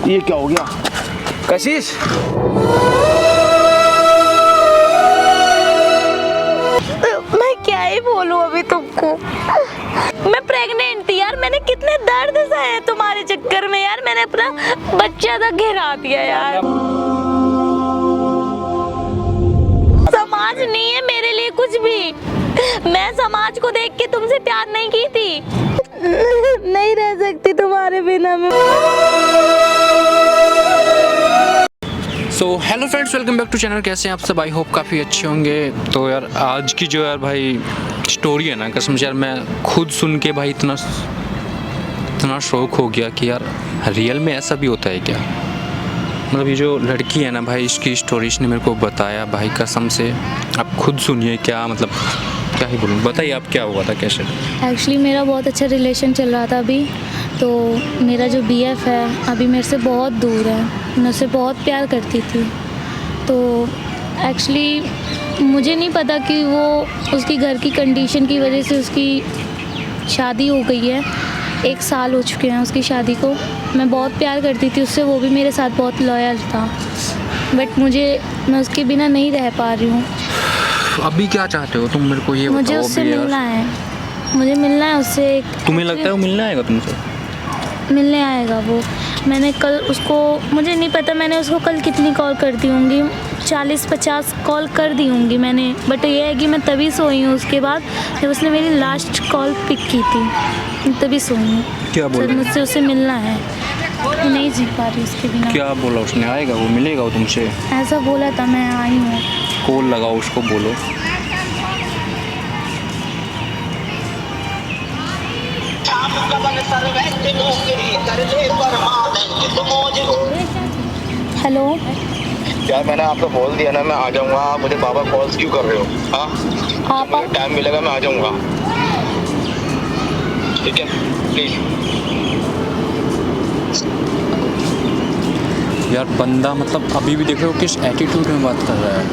ये क्या हो गया कशिश? मैं क्या ही बोलूं अभी तुमको। मैं प्रेग्नेंट थी यार, मैंने कितने दर्द सहे तुम्हारे चक्कर में यार, मैंने अपना बच्चा तक गिरा दिया यार। समाज नहीं है मेरे लिए कुछ भी। मैं समाज को देख के तुमसे प्यार नहीं की थी। नहीं रह सकती तुम्हारे बिना मैं। So hello friends, welcome back to channel. कैसे हैं आप सब? आई होप काफ़ी अच्छे होंगे। तो यार आज की जो यार भाई स्टोरी है ना, कसम से यार मैं खुद सुन के भाई इतना शौक हो गया कि यार रियल में ऐसा भी होता है क्या। मतलब ये जो लड़की है ना भाई, इसकी स्टोरी इसने मेरे को बताया भाई, कसम से आप खुद सुनिए। क्या मतलब क्या ही बोलूँ, बताइए आप क्या हुआ था, कैसे? एक्चुअली मेरा बहुत अच्छा रिलेशन चल रहा था अभी। तो मेरा जो बीएफ है अभी मेरे से बहुत दूर है, मैं उससे बहुत प्यार करती थी। तो एक्चुअली मुझे नहीं पता कि वो उसकी घर की कंडीशन की वजह से उसकी शादी हो गई है। 1 साल हो चुके हैं उसकी शादी को। मैं बहुत प्यार करती थी उससे, वो भी मेरे साथ बहुत लॉयल था। बट मैं उसके बिना नहीं रह पा रही हूँ। अभी क्या चाहते हो तुम, मेरे को ये मुझे बताओ। उससे मिलना है, मुझे मिलना है उससे। तुम्हें लगता है वो मिलना आएगा तुमसे? मिलने आएगा वो। मैंने कल उसको, मुझे नहीं पता मैंने उसको कल कितनी कॉल कर दी होंगी, 40-50 कॉल कर दी होंगी मैंने। बट ये है कि मैं तभी सोई हूँ उसके बाद जब उसने मेरी लास्ट कॉल पिक की थी, तभी सोई हूँ। क्या बोला? सर मुझसे उससे मिलना है, मैं नहीं जी पा रही उसके बिना। क्या बोला उसने? आएगा वो, मिलेगा वो तुमसे? ऐसा बोला था, मैं आई हूँ। कॉल लगाओ उसको, बोलो। हेलो, यार मैंने आपको बोल दिया ना मैं आ जाऊंगा, आप मुझे बाबा कॉल्स क्यों कर रहे हो? हाँ आप मुझे टाइम मिलेगा मैं आ जाऊंगा, ठीक है प्लीज। यार बंदा मतलब अभी भी देख रहे हो किस एटीट्यूड में बात कर रहा है।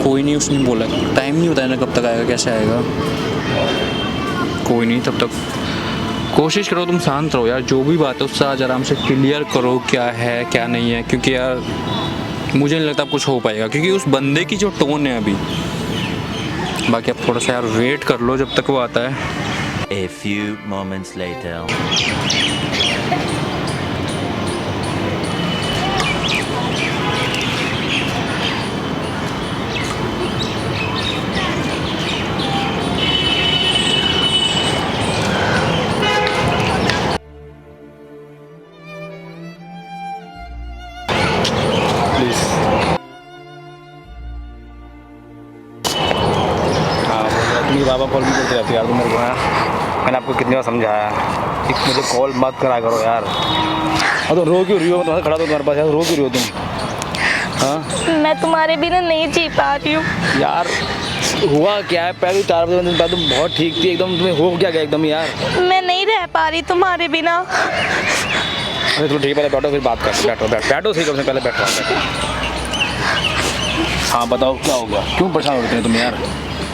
कोई नहीं, उसने बोला टाइम नहीं होता है ना, कब तक आएगा, कैसे आएगा। कोई नहीं, तब तक कोशिश करो, तुम शांत रहो यार। जो भी बात है उससे आज आराम से क्लियर करो क्या है क्या नहीं है, क्योंकि यार मुझे नहीं लगता कुछ हो पाएगा, क्योंकि उस बंदे की जो टोन है अभी। बाकी आप थोड़ा सा यार वेट कर लो जब तक वो आता है। A few moments later. अपनी बाबा कॉल भी करते रहते यार तुम मेरे को। मैंने आपको कितनी बार समझाया कि मुझे कॉल मत करा करो यार। और तो रो क्यों रही हो? मैं तुम्हारे खड़ा तो तुम्हारे पास यार, रो क्यों रही हो तुम? हाँ मैं तुम्हारे बिना नहीं जी पा रही हूँ यार। हुआ क्या है? पहले 4 दिन बाद तुम बहुत ठीक थी एकदम, तुम्हें हो क्या गया एकदम यार? मैं नहीं रह पा रही तुम्हारे बिना। अरे चलो ठीक है, पहले बैठो फिर बात करते। बैठो सही, कम से पहले बैठो। हाँ बताओ क्या हो गया, क्यों परेशान होते हैं तुम यार?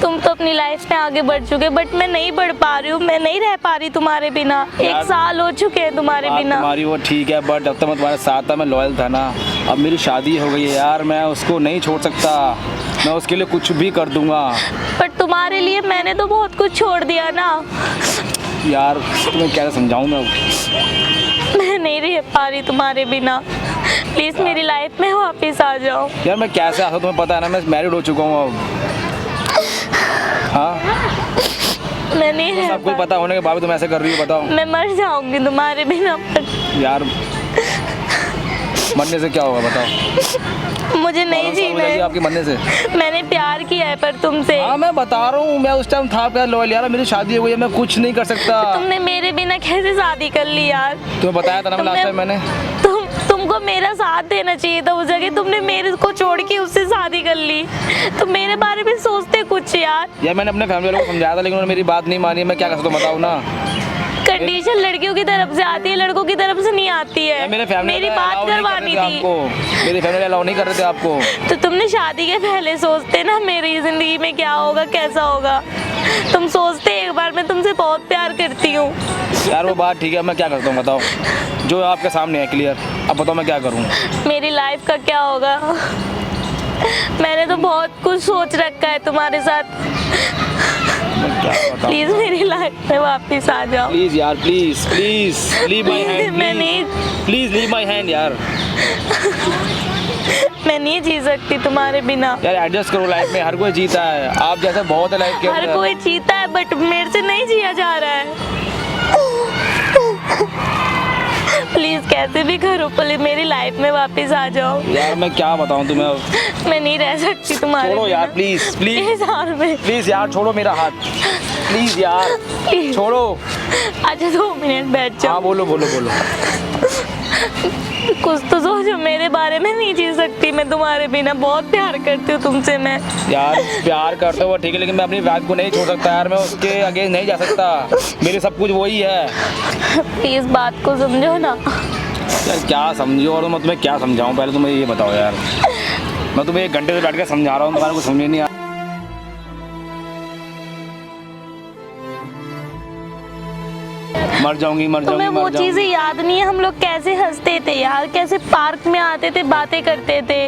तुम तो अपनी लाइफ में आगे बढ़ चुके, बट मैं नहीं बढ़ पा रही हूँ। मैं नहीं रह पा रही तुम्हारे बिना। 1 साल हो चुके हैं तुम्हारे बिना। तुम्हारी वो ठीक है, बट जब तक मैं तुम्हारे साथ था मैं लॉयल था ना। अब मेरी शादी हो गई है यार, मैं उसको नहीं छोड़ सकता। मैं उसके लिए कुछ भी कर दूंगा। पर तुम्हारे लिए मैंने तो बहुत कुछ छोड़ दिया ना यार तुम्हें क्या समझाऊं मैं नहीं रह पा रही तुम्हारे बिना। प्लीज मेरी लाइफ में वापस आ जाओ यार। मैं कैसे आता, तुम्हें पता है ना मैं मैरिड हो चुका हूँ अब। हाँ मैं नहीं रह सब कुछ पा। पता होने के बाद तुम ऐसे कर रही हो, बताओ। मैं मर जाऊंगी तुम्हारे बिना। यार मरने से क्या होगा बताओ? मुझे नहीं जीना है। आपके मरने से मैंने प्यार किया है पर तुमसे। हाँ मैं बता रहा हूँ, मैं उस टाइम था प्यार लॉयल यार। मेरी शादी हो गई है, मैं कुछ नहीं कर सकता। तुमने मेरे बिना कैसे शादी कर ली यार? तुम्हें बताया था ना लास्ट टाइम मैंने। तुमको मेरा साथ देना चाहिए था उस जगह। तुमने मेरे को छोड़ के उससे शादी कर ली। तुम मेरे बारे में सोचते कुछ यार। मैंने अपने फैमिली वालों को समझाया था, लेकिन उन्होंने मेरी बात नहीं मानी। मैं क्या कर सकता हूँ बताओ ना। कंडीशन लड़कियों की तरफ से आती है, लड़कों की तरफ से नहीं आती है। मेरी बात करवानी थी। मेरी फैमिली अलाउ नहीं कर रहे थे आपको। तो तुमने शादी के पहले सोचते ना मेरी जिंदगी में क्या होगा कैसा होगा। तुम सोचते एक बार मैं तुमसे बहुत प्यार करती हूँ। यार वो बात ठीक है, मैं क्या करता हूँ बताओ, जो आपके सामने है क्लियर। अब बताओ मैं क्या करूँ। मेरी लाइफ का क्या होगा? मैंने तो बहुत कुछ सोच रखा है तुम्हारे साथ। मैं क्या बताऊँ। प्लीज मेरी लाइफ में वापस आ जाओ। प्लीज यार, please please leave my hand, मैं नहीं प्लीज लीव माय हैंड यार। मैं नहीं जी सकती तुम्हारे बिना। यार एडजस्ट करो, लाइफ में हर कोई जीता है, आप जैसे बहुत है लाइफ के हर अंदर। कोई जीता है बट मेरे से नहीं जिया जा रहा है। प्लीज कैसे भी करो, प्लीज मेरी लाइफ में वापस आ जाओ। यार मैं क्या बताऊँ तुम्हें अब। मैं नहीं रह सकती तुम्हारे छोड़ो बिना। यार प्लीज प्लीज प्लीज यार मैं प्लीज यार, छोड़ो मेरा हाथ, प्लीज यार प्लीज। छोड़ो। अच्छा 2 मिनट बैठ हाँ जाओ। बोलो बोलो बोलो। कुछ तो सोचो मेरे बारे में। नहीं जी सकती मैं तुम्हारे बिना, बहुत प्यार करती हूँ तुमसे मैं। यार प्यार करते हो ठीक है, लेकिन मैं अपनी वाइफ को नहीं छोड़ सकता यार, मैं उसके आगे नहीं जा सकता, मेरे सब कुछ वही है। प्लीज बात को समझो ना। यार क्या समझो, और मैं तुम्हें क्या समझाऊं, पहले तुम्हें ये बताओ यार। मैं तुम्हें 1 घंटे से बैठ के समझा रहा हूँ, तुम्हारे को समझ नहीं आ। मर जाऊंगी मर तुम्हें जाऊंगी वो मर जाऊंगी। चीजें याद नहीं है, हम लोग कैसे हंसते थे यार, कैसे पार्क में आते थे, बातें करते थे।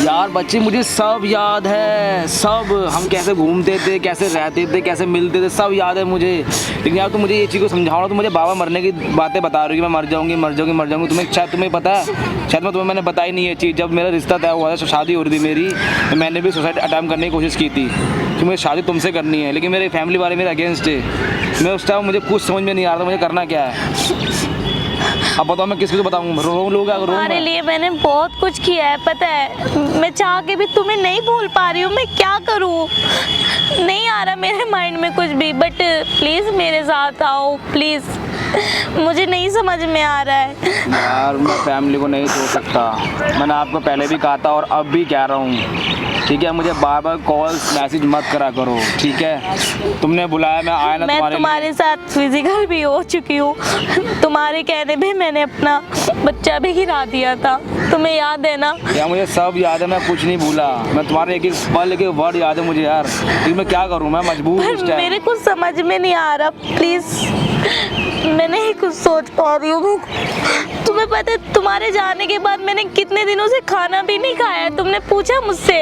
यार बच्चे मुझे सब याद है, सब हम कैसे घूमते थे, कैसे रहते थे, कैसे मिलते थे, सब याद है मुझे। लेकिन यार तुम मुझे ये चीज़ को समझाओ ना, तुम मुझे बाबा मरने की बातें बता रही हो कि मैं मर जाऊंगी मर जाऊंगी मर जाऊंगी। तुम्हें शायद तुम्हें पता है, शायद मैंने बताई नहीं ये चीज़। जब मेरा रिश्ता तय हुआ था, शादी हो रही थी मेरी, तो मैंने भी सुसाइड अटैम्प्ट करने की कोशिश की थी कि मुझे शादी तुमसे करनी है, लेकिन मेरी फैमिली वाले मेरे अगेंस्ट है। मैं उस टाइम मुझे कुछ समझ में नहीं आ रहा था मुझे करना क्या है। अब बताओ मैं किस को बताऊँ, रो लूँगा रो। तुम्हारे लिए मैंने बहुत कुछ किया है पता है, मैं चाह के भी तुम्हें नहीं भूल पा रही हूँ। मैं क्या करूँ, नहीं आ रहा मेरे माइंड में कुछ भी। बट प्लीज़ मेरे साथ आओ प्लीज़, मुझे नहीं समझ में आ रहा है। यार मैं फैमिली को नहीं छोड़ सकता, मैंने आपको पहले भी कहा था और अब भी कह रहा हूँ, ठीक है। मुझे बार बार कॉल्स मैसेज मत करा करो, ठीक है। तुमने बुलाया मैं आया ना मैं तुम्हारे साथ फिजिकल भी हो चुकी हूँ। तुम्हारे कहने पे मैंने अपना बच्चा भी गिरा दिया था, तुम्हें याद है ना? यार मुझे सब याद है, मैं कुछ नहीं भूला। मैं तुम्हारे एक पल के वर्ड याद है मुझे यार, लेकिन मैं क्या करूँ, मैं मजबूर हूँ इस पर टाइम। मेरे कुछ समझ में नहीं आ रहा। प्लीज मैं नहीं कुछ सोच पा रही हूँ। तुम्हें पता है तुम्हारे जाने के बाद मैंने कितने दिनों से खाना भी नहीं खाया है, तुमने पूछा मुझसे?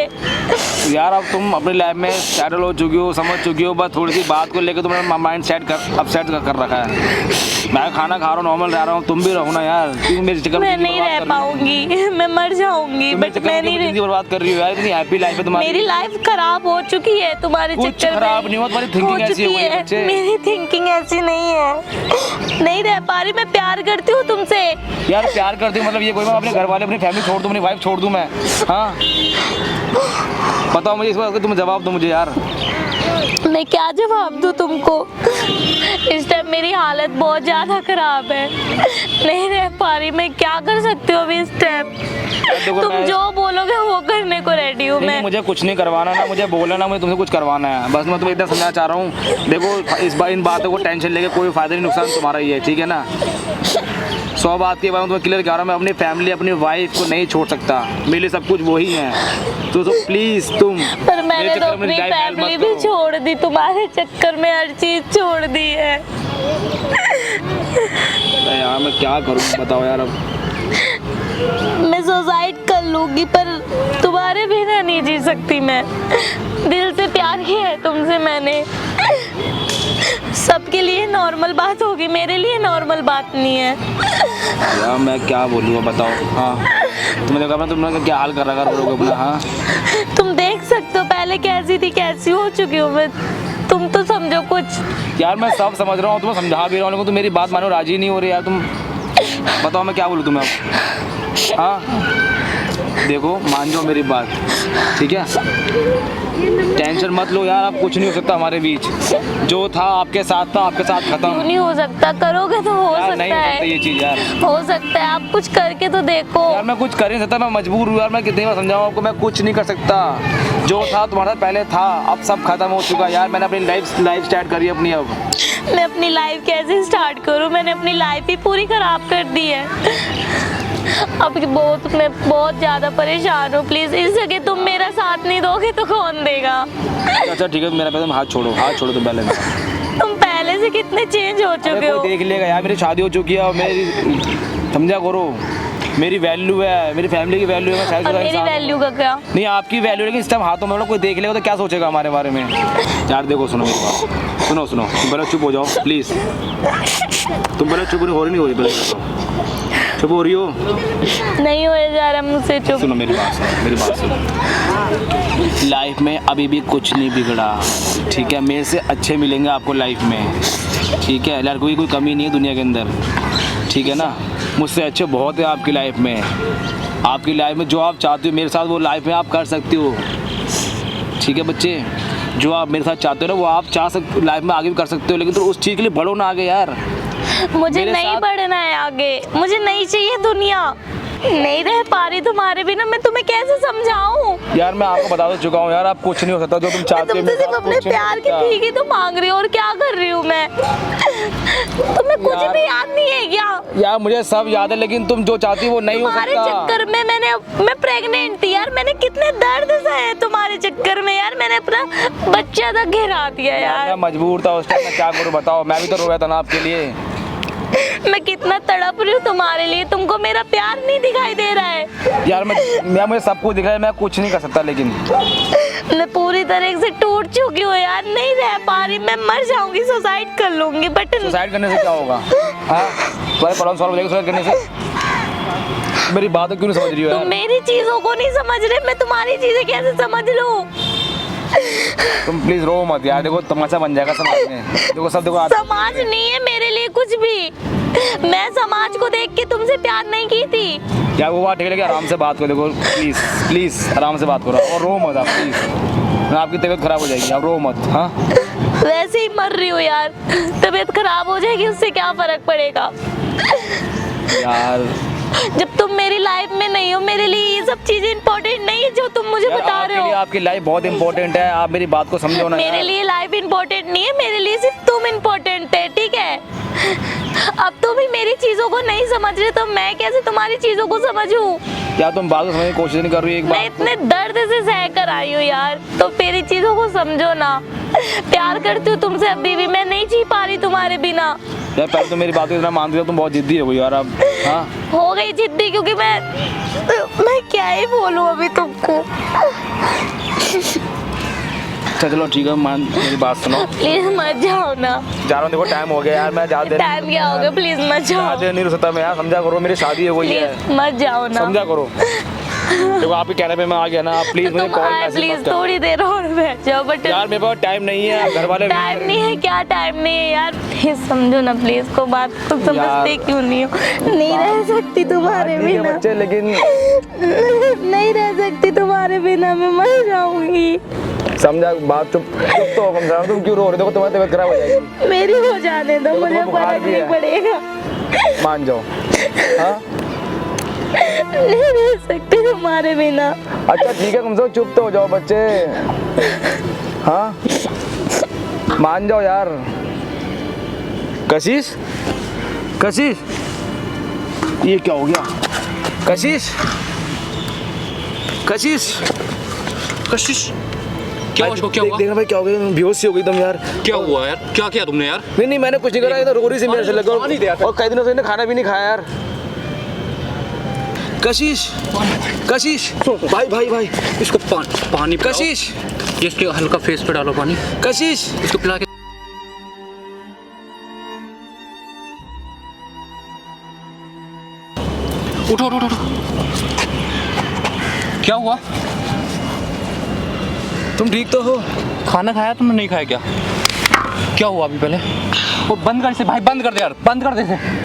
यार अब तुम अपनी लाइफ में सेटल हो चुकी हो, समझ चुकी हो, बस थोड़ी सी बात को लेकर तुमने माइंड अपसेट कर रखा है। मैं खाना खा रहा हूँ, नॉर्मल रह रहा हूँ, तुम भी रहो ना यार। तुम मेरी चक्कर मैं नहीं रह पाऊंगी, मैं मर जाऊंगी। बट मैं नहीं जिंदगी बर्बाद कर रही हो यार, इतनी हैप्पी लाइफ है तुम्हारी। मेरी लाइफ खराब हो चुकी है तुम्हारे कुछ चक्कर में। खराब नहीं हुआ, तुम्हारी थिंकिंग ऐसी हो गई है बच्चे। मेरी थिंकिंग ऐसी नहीं है, नहीं रह पा रही। मैं प्यार करती हूँ तुमसे। यार प्यार करती हूँ मतलब ये कोई मैं अपने घर वाले अपनी फैमिली छोड़ दूँ, अपनी वाइफ छोड़ दूँ मैं? हाँ बताओ मुझे इस बात का, तुम जवाब दो मुझे यार। मैं क्या जवाब दूँ तुमको? इस टाइम मेरी हालत बहुत ज़्यादा खराब है, नहीं रह पा रही। मैं क्या कर सकती हूँ अभी इस टाइम? देखो तुम जो बोलोगे वो करने को रेडी हूँ मैं। मुझे कुछ नहीं करवाना, ना मुझे बोलना, ना मुझे तुमसे कुछ करवाना है। बस मैं तुम्हें इतना समझाना चाह रहा हूँ, देखो इस बार इन बातों को टेंशन लेके कोई फायदा नहीं, नुकसान तुम्हारा ही है, ठीक है ना। 100 बात के बाद मैं तुम्हें क्लियर कह रहा हूँ, मैं अपनी फैमिली अपनी वाइफ को नहीं छोड़ सकता, मेरे लिए सब कुछ वही है। तो प्लीज़ तुम पर मैंने मेरे तो चक्कर में अपनी life hell फैमिली मत भी करो। छोड़ दी, तुम्हारे चक्कर में हर चीज छोड़ दी है। यार मैं क्या करूँ बताओ यार। अब मैं सुसाइड कर लूंगी पर तुम्हारे बिना नहीं जी सकती मैं। दिल से प्यार किया है तुमसे मैंने। सबके लिए नॉर्मल बात होगी, मेरे लिए नॉर्मल बात नहीं है। यार मैं क्या बोलूँ बताओ। हाँ तुमने देखा मैं तुमने क्या हाल कर रखा रोड अपना। हाँ तुम देख सकते हो पहले कैसी थी, कैसी हो चुकी हूँ मैं। तुम तो समझो कुछ। यार मैं सब समझ रहा हूँ, तुम्हें समझा भी रहा हूँ, लेकिन तुम मेरी बात मानो राजी नहीं हो रही यार। तुम बताओ मैं क्या बोलूँ तुम्हें अब। हाँ देखो मान जाओ मेरी बात, ठीक है। टेंशन मत लो यार, अब कुछ नहीं हो सकता हमारे बीच। जो था आपके साथ था, आपके साथ खत्म। क्यों नहीं हो सकता? करोगे तो हो यार सकता नहीं हो सकता ये है, चीज़ यार। हो सकता है। आप कुछ करके तो देखो। यार मैं कुछ कर नहीं सकता, मैं मजबूर हूँ यार। मैं कितनी बार समझाऊँ आपको, मैं कुछ नहीं कर सकता। जो था तुम्हारा पहले था, अब सब खत्म हो चुका यार। मैंने अपनी लाइफ स्टार्ट करी अपनी। अब मैं अपनी लाइफ कैसे स्टार्ट करूं? मैंने अपनी लाइफ ही पूरी खराब कर दी है। अब मैं बहुत ज़्यादा परेशान हूँ। प्लीज़ इस जगह तुम मेरा साथ नहीं दोगे तो कौन देगा? अच्छा ठीक है, मेरा पहले तुम हाथ छोड़ो तुम पहले मेरा। तुम पहले से कितने चेंज हो चुके अरे हो। कोई देख लेगा यार, मेरी शादी हो चुकी है और मेरी समझा करो, मेरी वैल्यू है, मेरी फैमिली की वैल्यू है। मैं शायद और मेरी वैल्यू का क्या? नहीं आपकी वैल्यू, लेकिन इस टाइम हाथों में कोई देख लेगा तो क्या सोचेगा हमारे बारे में? यार देखो सुनो मेरी बात, सुनो तुम पहले चुप हो जाओ प्लीज़। तुम पहले चुप हो रही नहीं हो रही, पहले चुप हो रही हो? नहीं हो जा रहा मुझसे चुप। सुनो मेरी बात सुनो। लाइफ में अभी भी कुछ नहीं बिगड़ा, ठीक है? मेरे से अच्छे मिलेंगे आपको लाइफ में, ठीक है? लड़कों की कोई कमी नहीं है दुनिया के अंदर, ठीक है ना? मुझसे अच्छे बहुत है आपकी लाइफ में। आपकी लाइफ में जो आप चाहते हो मेरे साथ, वो लाइफ में आप कर सकते हो, ठीक है बच्चे? जो आप मेरे साथ चाहते हो ना, वो आप लाइफ में आगे भी कर सकते हो, लेकिन तो उस चीज़ के लिए बढ़ो ना आगे यार। मुझे मेरे नहीं साथ- बढ़ना है आगे, मुझे नहीं चाहिए दुनिया। नहीं रह पा रही तुम्हारे बिना, मैं तुम्हें कैसे समझाऊं? यार मैं आपको बता चुका हूँ यार, आप कुछ नहीं हो सकता जो तुम मैं चाहते हो। तुमसे सिर्फ अपने प्यार की भीख तो मांग रही हूँ, और क्या कर रही हूँ मैं? तुम्हें कुछ यार- भी याद नहीं है क्या? यार मुझे सब याद है, लेकिन तुम जो चाहती हो वो नहीं हो तुम्हारे सकता। चक्कर में मैं प्रेग्नेंट थी यार, मैंने कितने दर्द सहे तुम्हारे चक्कर में यार, मैंने अपना बच्चा तक गिरा दिया मैं यार। मजबूर था उस टाइम, मैं क्या करूँ बताओ? मैं भी तो रोया था ना आपके लिए। मैं कितना तड़प रही हूँ तुम्हारे लिए, तुमको मेरा प्यार नहीं दिखाई दे रहा है। यार मुझे सब कुछ दिख रहा है, मैं कुछ नहीं कर सकता, लेकिन मैं पूरी तरह से टूट चुकी हूँ यार, नहीं रह पा रही, मैं मर जाऊंगी, सुसाइड कर लूंगी। बट सुसाइड करने से क्या होगा? हाँ तुम्हारे प्रॉब्लम सॉल्व हो जाएगी सुसाइड करने से? मेरी बात क्यों नहीं समझ रही हो तुम यार? मेरी चीजों को नहीं समझ रहे, मैं तुम्हारी चीजें कैसे समझ लूं? तुम प्लीज रो मत यार, देखो तमाशा बन जाएगा समाज में। देखो सब देखो समाज नहीं है मेरे लिए कुछ भी, मैं समाज को देख के तुमसे प्यार नहीं की थी। यार वो बात ठीक है, आराम से बात करो, देखो प्लीज आराम से बात करो और रो मत आप प्लीज, ना आपकी तबीयत खराब हो जाएगी, आप रो मत। हाँ वैसे ही मर रही हूँ यार, तबीयत खराब हो जाएगी उससे क्या फर्क पड़ेगा? यार जब तुम मेरी लाइफ में नहीं हो, मेरे लिए ये सब चीजें इंपॉर्टेंट नहीं है जो तुम मुझे यार, बता रहे आपके लिए हो। आपकी लाइफ बहुत इंपॉर्टेंट है, आप मेरी बात को समझो ना मेरे यार। लिए लाइफ इंपॉर्टेंट नहीं है, मेरे लिए सिर्फ तुम इंपॉर्टेंट है, ठीक है? अब तुम ही मेरी चीजों को नहीं समझ रहे तो मैं कैसे तुम्हारी चीजों को समझूं? क्या तुम बात को समझने की कोशिश नहीं कर रही? एक मैं बात इतने दर्द से सह कर आई हूँ यार, तो मेरी चीजों को समझो ना। प्यार करती हूँ तुमसे अभी भी, मैं नहीं जी पा रही तुम्हारे बिना। यार पहले तो मेरी बात को इतना मानती हो, तुम बहुत जिद्दी हो यार अब। हाँ हो गई जिद्दी, क्योंकि मैं क्या ही बोलूं अभी तुमको। अच्छा चलो ठीक है, मान मेरी बात सुनो, प्लीज मत जाओ ना। जा रहा हूँ, देखो टाइम हो गया यार, मैं ज्यादा देर टाइम क्या हो गया, प्लीज मत जाओ। ज्यादा देर नहीं रुक सकता मैं यार, समझा करो, मेरी शादी है वही है, प्लीज मत जाओ ना। समझा करो। देखो आपके कहने पे मैं आ गया ना, आप प्लीज मुझे कॉल मैसेज प्लीज मत करो थोड़ी देर और बैठ जाओ, बट यार, मेरे पास टाइम नहीं है, घर वाले टाइम नहीं है, क्या टाइम नहीं है यार? प्लीज समझो ना, प्लीज को बात को समझते क्यों नहीं हो? नहीं रह सकती तुम्हारे ठीक है बिना, बच्चे, लेकिन नहीं रह सकती तुम्हारे बिना, मैं मर जाऊंगी। समझा बात, चुप तो हो, कम से कम तुम क्यों रो रहे हो? देखो तुम्हारी तबीयत खराब हो जाएगी, मेरी हो जाने दो, मुझे बुखार फर्क भी नहीं है। पड़ेगा। मान जाओ। हाँ नहीं रह सकती तुम्हारे बिना। अच्छा ठीक है, कम से कम चुप तो हो जाओ बच्चे। हाँ मान जाओ यार। कशिश कशिश, ये क्या हो गया? कशिश कशिश कशिश क्या हुआ उसको, क्या हुआ? देखना भाई क्या हो गया, बेहोश सी हो गई एकदम यार। क्या हुआ यार, क्या किया तुमने यार? नहीं नहीं मैंने कुछ नहीं करा, ये तो रो रही सी मेरे से लगा, और कई दिनों से इन्हें खाना भी नहीं खाया यार। कशिश कशिश, भाई भाई भाई इसको पानी पिलाओ। कशिश इसके हल्का फेस पे डालो पानी, कशिश, इसको पिला के। उठो उठो उठो, क्या हुआ? तुम ठीक तो हो? खाना खाया तुमने, नहीं खाया क्या? क्या हुआ अभी? पहले वो बंद कर से भाई, बंद कर दे यार, बंद कर दे से।